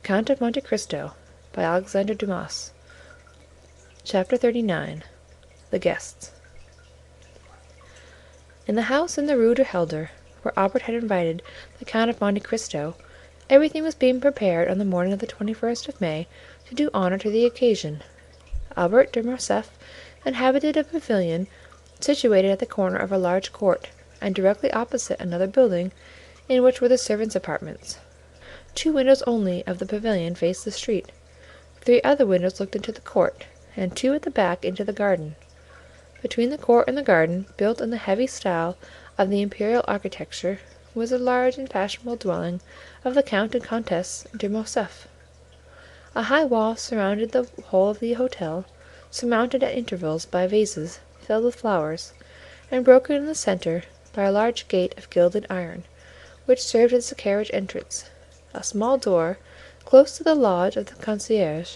Count of Monte Cristo by Alexandre Dumas. Chapter 39. The Guests. In the house in the Rue du Helder, where Albert had invited the Count of Monte Cristo, everything was being prepared on the morning of the 21st of May to do honor to the occasion. Albert de Morcerf inhabited a pavilion situated at the corner of a large court, and directly opposite another building in which were the servants' apartments. 2 windows only of the pavilion faced the street. 3 other windows looked into the court, and 2 at the back into the garden. Between the court and the garden, built in the heavy style of the imperial architecture, was a large and fashionable dwelling of the Count and Countess de Morcerf. A high wall surrounded the whole of the hotel, surmounted at intervals by vases filled with flowers, and broken in the center by a large gate of gilded iron, which served as the carriage entrance. A small door, close to the lodge of the concierge,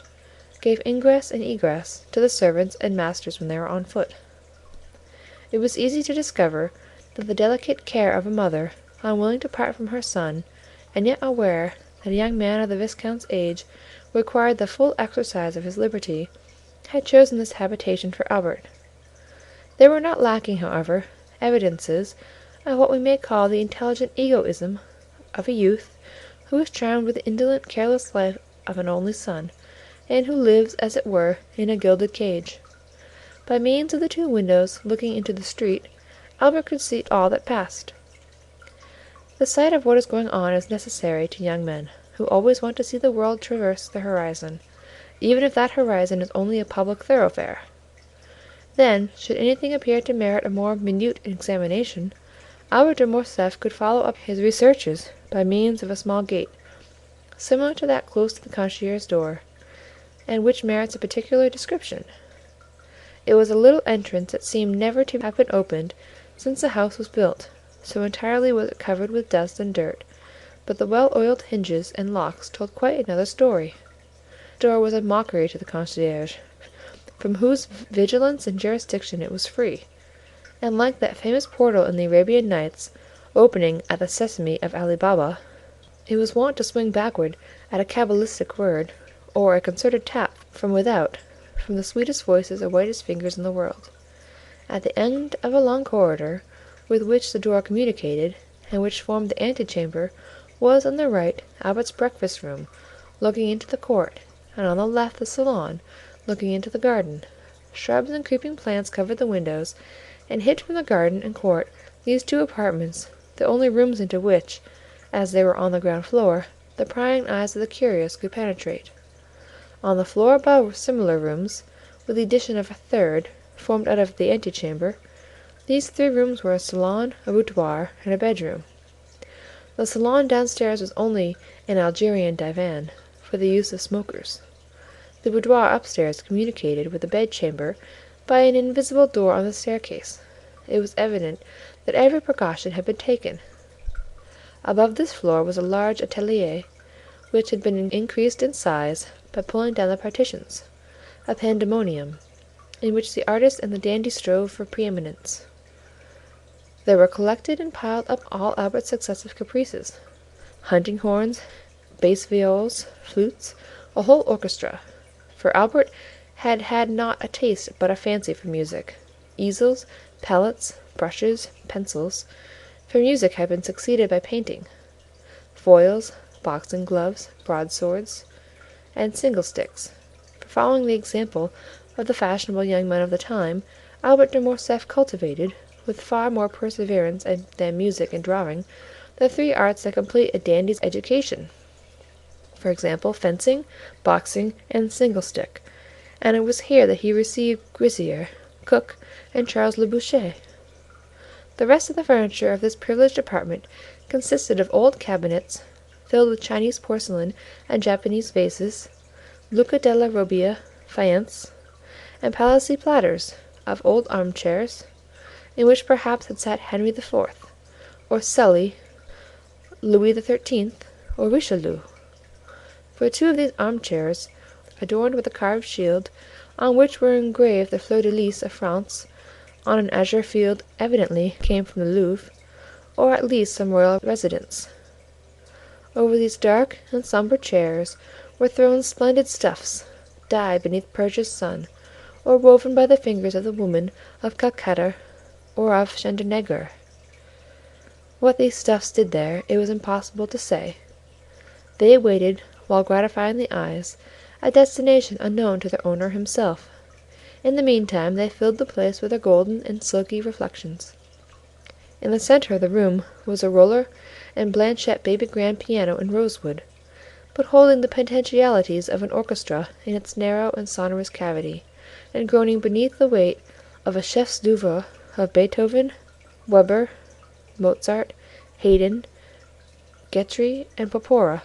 gave ingress and egress to the servants and masters when they were on foot. It was easy to discover that the delicate care of a mother, unwilling to part from her son, and yet aware that a young man of the Viscount's age required the full exercise of his liberty, had chosen this habitation for Albert. There were not lacking, however, evidences of what we may call the intelligent egoism of a youth who is charmed with the indolent, careless life of an only son, and who lives, as it were, in a gilded cage. By means of the 2 windows looking into the street, Albert could see all that passed. The sight of what is going on is necessary to young men, who always want to see the world traverse the horizon, even if that horizon is only a public thoroughfare. Then, should anything appear to merit a more minute examination, Albert de Morcerf could follow up his researches by means of a small gate, similar to that close to the concierge's door, and which merits a particular description. It was a little entrance that seemed never to have been opened since the house was built, so entirely was it covered with dust and dirt, but the well-oiled hinges and locks told quite another story. The door was a mockery to the concierge, from whose vigilance and jurisdiction it was free, and like that famous portal in the Arabian Nights, opening at the sesame of Ali Baba, it was wont to swing backward at a cabalistic word, or a concerted tap from without, from the sweetest voices or whitest fingers in the world. At the end of a long corridor, with which the door communicated, and which formed the antechamber, was on the right Albert's breakfast room, looking into the court, and on the left the salon, looking into the garden. Shrubs and creeping plants covered the windows, and hid from the garden and court these 2 apartments, the only rooms into which, as they were on the ground floor, the prying eyes of the curious could penetrate. On the floor above were similar rooms, with the addition of a 3rd, formed out of the antechamber. These 3 rooms were a salon, a boudoir, and a bedroom. The salon downstairs was only an Algerian divan, for the use of smokers. The boudoir upstairs communicated with the bedchamber by an invisible door on the staircase. It was evident that every precaution had been taken. Above this floor was a large atelier, which had been increased in size by pulling down the partitions, a pandemonium, in which the artist and the dandy strove for preeminence. There were collected and piled up all Albert's successive caprices: hunting horns, bass viols, flutes, a whole orchestra, for Albert had had not a taste but a fancy for music, easels, palettes, brushes, pencils, for music had been succeeded by painting, foils, boxing gloves, broadswords, and single-sticks. For following the example of the fashionable young men of the time, Albert de Morcerf cultivated, with far more perseverance than music and drawing, the 3 arts that complete a dandy's education, for example, fencing, boxing, and single-stick, and it was here that he received Grisier, Cook, and Charles le Boucher. The rest of the furniture of this privileged apartment consisted of old cabinets filled with Chinese porcelain and Japanese vases, Luca della Robbia, faience, and Palissy platters, of old armchairs, in which perhaps had sat Henry IV., or Sully, Louis XIII., or Richelieu. For 2 of these armchairs, adorned with a carved shield, on which were engraved the fleur-de-lis of France, on an azure field, evidently came from the Louvre, or at least some royal residence. Over these dark and sombre chairs were thrown splendid stuffs, dyed beneath Persia's sun, or woven by the fingers of the women of Calcutta or of Chandernagore. What these stuffs did there, it was impossible to say. They awaited, while gratifying the eyes, a destination unknown to their owner himself. In the meantime they filled the place with their golden and silky reflections. In the centre of the room was a roller and Blanchette baby grand piano in rosewood, but holding the potentialities of an orchestra in its narrow and sonorous cavity, and groaning beneath the weight of a chefs d'oeuvre of Beethoven, Weber, Mozart, Haydn, Grétry, and Porpora.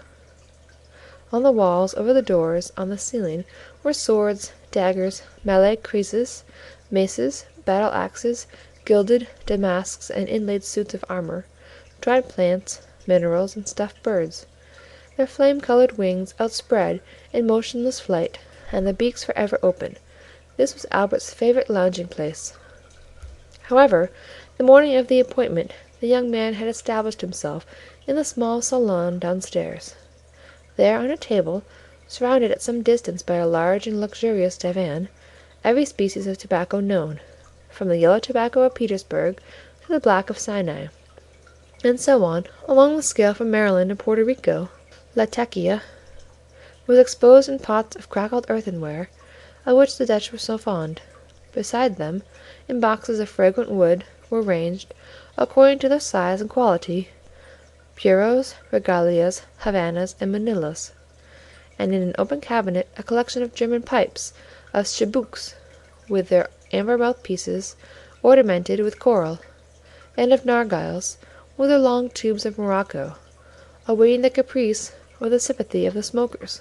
On the walls, over the doors, on the ceiling, were swords, daggers, mallet creeses, maces, battle axes, gilded damasks and inlaid suits of armor, dried plants, minerals, and stuffed birds, their flame-colored wings outspread in motionless flight, and the beaks forever open. This was Albert's favorite lounging place. However, the morning of the appointment, the young man had established himself in the small salon downstairs. There, on a table, surrounded at some distance by a large and luxurious divan, every species of tobacco known, from the yellow tobacco of Petersburg to the black of Sinai, and so on along the scale from Maryland and Puerto Rico. Latakia was exposed in pots of crackled earthenware, of which the Dutch were so fond. Beside them, in boxes of fragrant wood, were ranged, according to their size and quality, puros, regalias, Havanas, and Manilas, and in an open cabinet a collection of German pipes, of chibouks, with their amber mouthpieces ornamented with coral, and of narghiles, with their long tubes of Morocco, awaiting the caprice or the sympathy of the smokers.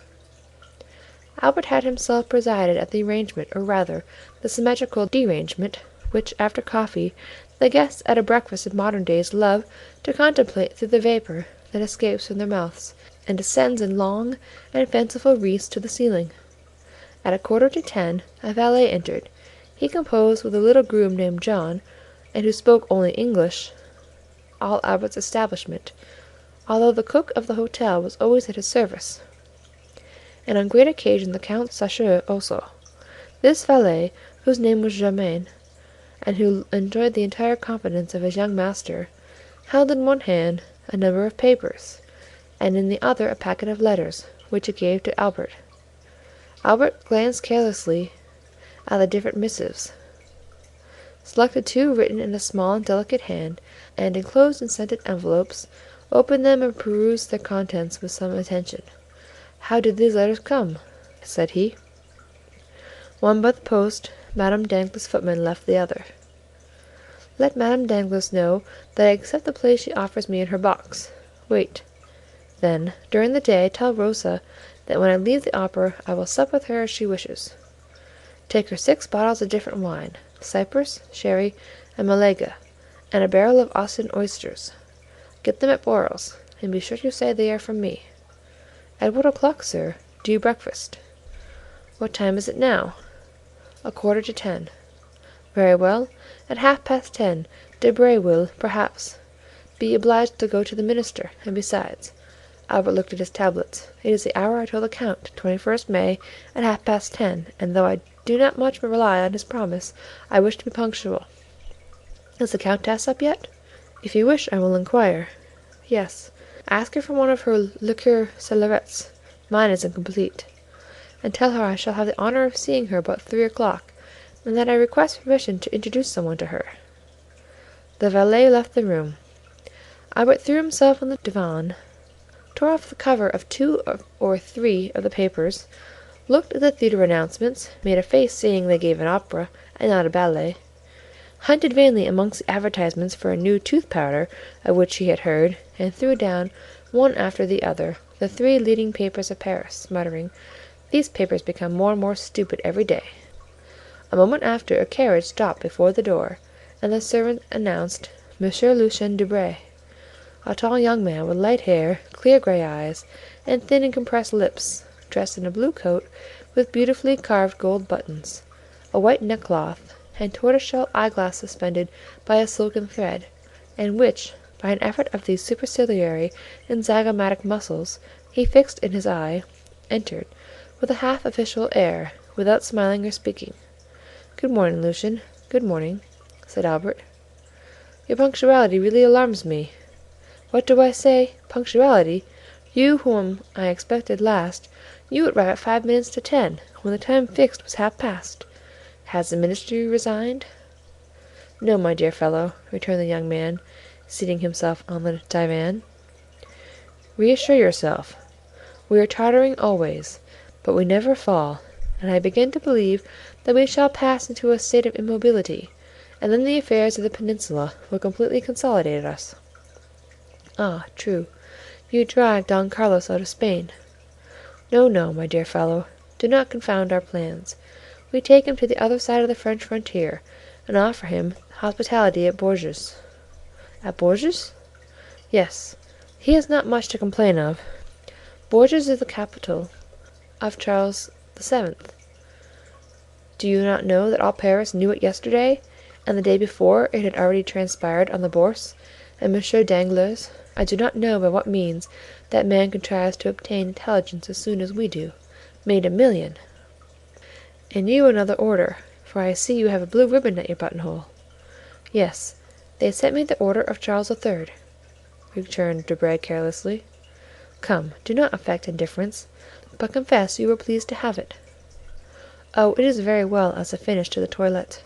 Albert had himself presided at the arrangement, or rather the symmetrical derangement, which, after coffee, the guests at a breakfast in modern days love to contemplate through the vapor that escapes from their mouths, and descends in long and fanciful wreaths to the ceiling. At 9:45, a valet entered. He composed with a little groom named John, and who spoke only English, all Albert's establishment, although the cook of the hotel was always at his service, and on great occasion the Count Sacher also. This valet, whose name was Germain, and who enjoyed the entire confidence of his young master, held in one hand a number of papers, and in the other a packet of letters, which he gave to Albert. Albert glanced carelessly at the different missives, selected two written in a small and delicate hand, and enclosed in scented envelopes, opened them and perused their contents with some attention. "How did these letters come?" said he. "One by the post. Madame Danglars' footman left the other." "Let Madame Danglars know that I accept the place she offers me in her box. Wait. Then, during the day, tell Rosa that when I leave the opera I will sup with her as she wishes. Take her 6 bottles of different wine, Cyprus, sherry, and Malaga, and a barrel of Ostend oysters. Get them at Borel's, and be sure to say they are from me. At what o'clock, sir, do you breakfast?" "What time is it now?" 9:45. "Very well. At 10:30, Debray will, perhaps, be obliged to go to the minister, and besides," Albert looked at his tablets, "it is the hour I told the count, 21st May, at 10:30, and though I do not much rely on his promise, I wish to be punctual. Is the countess up yet?" "If you wish, I will inquire." "Yes. Ask her for one of her liqueur célérettes, mine is incomplete, and tell her I shall have the honor of seeing her about 3 o'clock, and that I request permission to introduce someone to her." The valet left the room. Albert threw himself on the divan, tore off the cover of 2 or 3 of the papers, looked at the theatre announcements, made a face seeing they gave an opera and not a ballet, hunted vainly amongst the advertisements for a new tooth powder of which he had heard, and threw down, one after the other, the 3 leading papers of Paris, muttering, "These papers become more and more stupid every day." A moment after, a carriage stopped before the door, and the servant announced Monsieur Lucien Debray, a tall young man with light hair, clear gray eyes, and thin and compressed lips, dressed in a blue coat with beautifully carved gold buttons, a white neckcloth, and tortoiseshell eyeglass suspended by a silken thread, and which, by an effort of these superciliary and zygomatic muscles, he fixed in his eye, entered, with a half-official air, without smiling or speaking. "Good morning, Lucian, good morning," said Albert. "Your punctuality really alarms me. What do I say? Punctuality? You whom I expected last, you arrive at 5 minutes to 10, when the time fixed was half past. Has the ministry resigned?" "No, my dear fellow," returned the young man, seating himself on the divan. "Reassure yourself. We are tottering always, but we never fall, and I begin to believe that we shall pass into a state of immobility, and then the affairs of the peninsula will completely consolidate us." "Ah, true. You drive Don Carlos out of Spain." "No, no, my dear fellow, do not confound our plans. We take him to the other side of the French frontier, and offer him hospitality at Bourges." "At Bourges?" "Yes. He has not much to complain of. Bourges is the capital of Charles VII. Do you not know that all Paris knew it yesterday, and the day before it had already transpired on the Bourse, and Monsieur Danglars, I do not know by what means that man contrives to obtain intelligence as soon as we do, made $1 million. And you another order, for I see you have a blue ribbon at your buttonhole." "Yes, they sent me the order of Charles III," returned Debray carelessly. "Come, do not affect indifference, but confess you were pleased to have it." "Oh, it is very well as a finish to the toilette."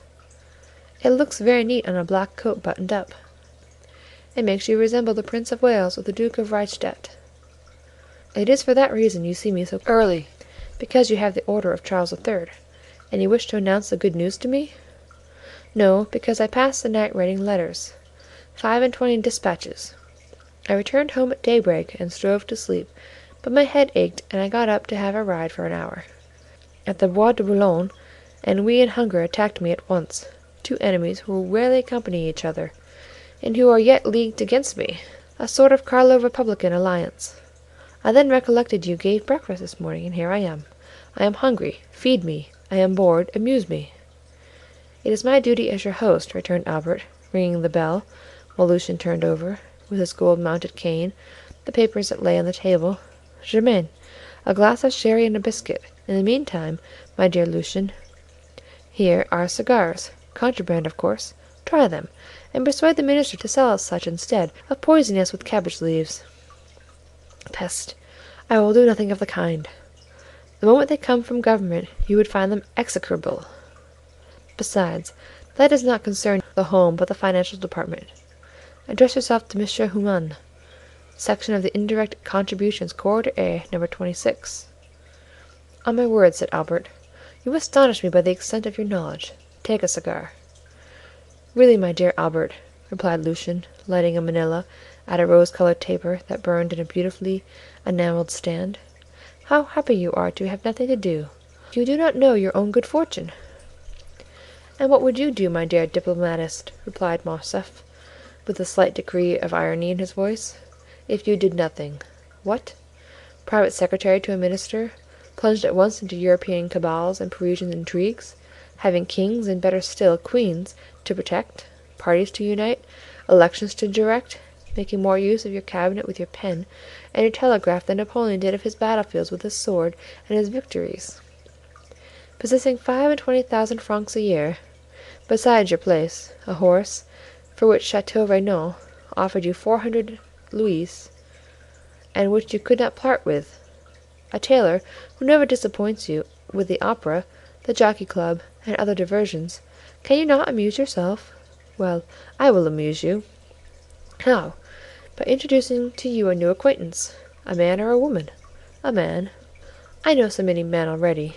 "It looks very neat on a black coat buttoned up." "It makes you resemble the Prince of Wales or the Duke of Reichstadt." "It is for that reason you see me so early, because you have the order of Charles III. And you wish to announce the good news to me?" "No, because I passed the night writing letters, 25 dispatches. I returned home at daybreak and strove to sleep, but my head ached, and I got up to have a ride for an hour. At the Bois de Boulogne, ennui and hunger attacked me at once, two enemies who rarely accompany each other, and who are yet leagued against me, a sort of Carlo-Republican alliance. I then recollected you gave breakfast this morning, and here I am. I am hungry, feed me; I am bored, amuse me." "It is my duty as your host," returned Albert, ringing the bell, while Lucian turned over, with his gold-mounted cane, the papers that lay on the table. "Germain, a glass of sherry and a biscuit. In the meantime, my dear Lucian, here are cigars, contraband of course. Try them, and persuade the minister to sell us such instead of poisoning us with cabbage leaves." "Peste! I will do nothing of the kind. The moment they come from government you would find them execrable. Besides, that does not concern the home but the financial department. Address yourself to Monsieur Human, section of the indirect contributions, Corps A, No. 26. "On my word," said Albert, "you astonish me by the extent of your knowledge. Take a cigar." "Really, my dear Albert," replied Lucian, lighting a Manila at a rose-colored taper that burned in a beautifully enameled stand, "how happy you are to have nothing to do! You do not know your own good fortune." "And what would you do, my dear diplomatist," replied Morcerf, with a slight degree of irony in his voice, "if you did nothing? What? Private secretary to a minister, plunged at once into European cabals and Parisian intrigues, having kings, and better still, queens, to protect, parties to unite, elections to direct, making more use of your cabinet with your pen and your telegraph than Napoleon did of his battlefields with his sword and his victories, possessing 25,000 francs a year, besides your place, a horse, for which Chateau Renaud offered you 400 louis, and which you could not part with, a tailor who never disappoints you, with the opera, the jockey club, and other diversions. Can you not amuse yourself? Well, I will amuse you." "How?" "By introducing to you a new acquaintance." "A man or a woman?" "A man." "I know so many men already."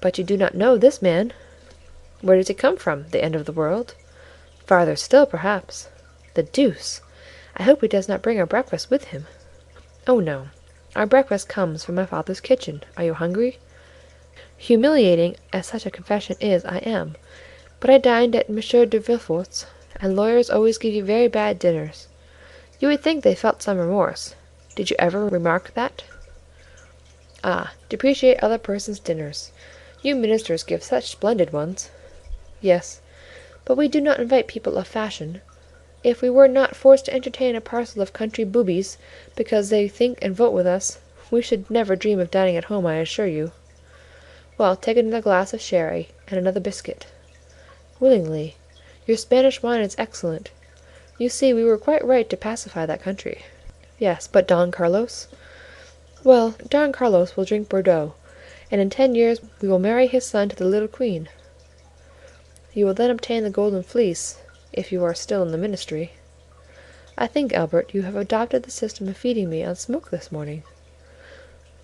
"But you do not know this man." "Where does he come from? The end of the world?" "Farther still, perhaps." "The deuce! I hope he does not bring our breakfast with him." "Oh, no. Our breakfast comes from my father's kitchen. Are you hungry?" "Humiliating as such a confession is, I am. But I dined at Monsieur de Villefort's, and lawyers always give you very bad dinners. You would think they felt some remorse. Did you ever remark that?" "Ah, depreciate other persons' dinners. You ministers give such splendid ones." "Yes, but we do not invite people of fashion." If we were not forced to entertain a parcel of country boobies because they think and vote with us, we should never dream of dining at home, I assure you. Well, take another glass of sherry and another biscuit." "Willingly. Your Spanish wine is excellent. You see, we were quite right to pacify that country." "Yes, but Don Carlos?" "Well, Don Carlos will drink Bordeaux, and in 10 years we will marry his son to the little queen." "You will then obtain the Golden Fleece, if you are still in the ministry." "I think, Albert, you have adopted the system of feeding me on smoke this morning."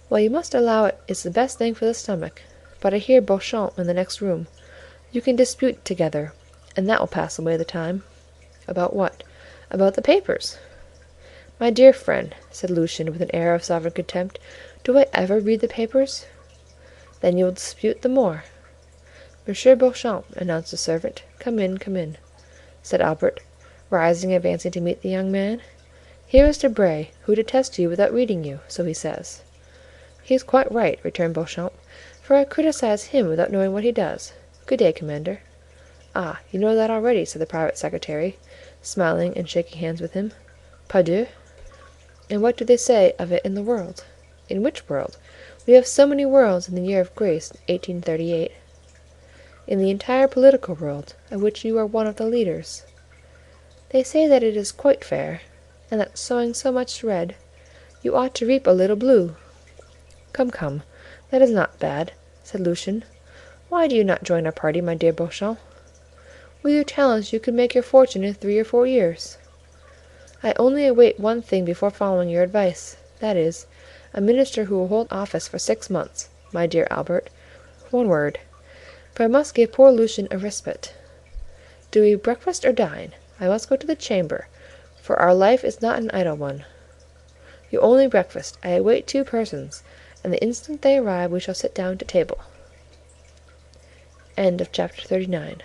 "Well, you must allow it is the best thing for the stomach. But I hear Beauchamp in the next room. You can dispute together, and that will pass away the time." "About what?" "About the papers." "My dear friend," said Lucian, with an air of sovereign contempt, "do I ever read the papers?" "Then you will dispute the more." "Monsieur Beauchamp," announced the servant. "Come in, come in," said Albert, rising and advancing to meet the young man. "Here is Debray, who detests you without reading you, so he says." "He is quite right," returned Beauchamp, "for I criticize him without knowing what he does. Good day, commander." "Ah, you know that already," said the private secretary, smiling and shaking hands with him. "Pardieu!" "And what do they say of it in the world?" "In which world? We have so many worlds in the year of grace 1838." "In the entire political world, of which you are one of the leaders. They say that it is quite fair, and that sowing so much red, you ought to reap a little blue." "Come, come, that is not bad," said Lucian. "Why do you not join our party, my dear Beauchamp? With your talents you could make your fortune in 3 or 4 years." "I only await one thing before following your advice; that is, a minister who will hold office for 6 months, my dear Albert. One word, for I must give poor Lucian a respite. Do we breakfast or dine? I must go to the Chamber, for our life is not an idle one." "You only breakfast. I await 2 persons, and the instant they arrive we shall sit down to table." Chapter 39.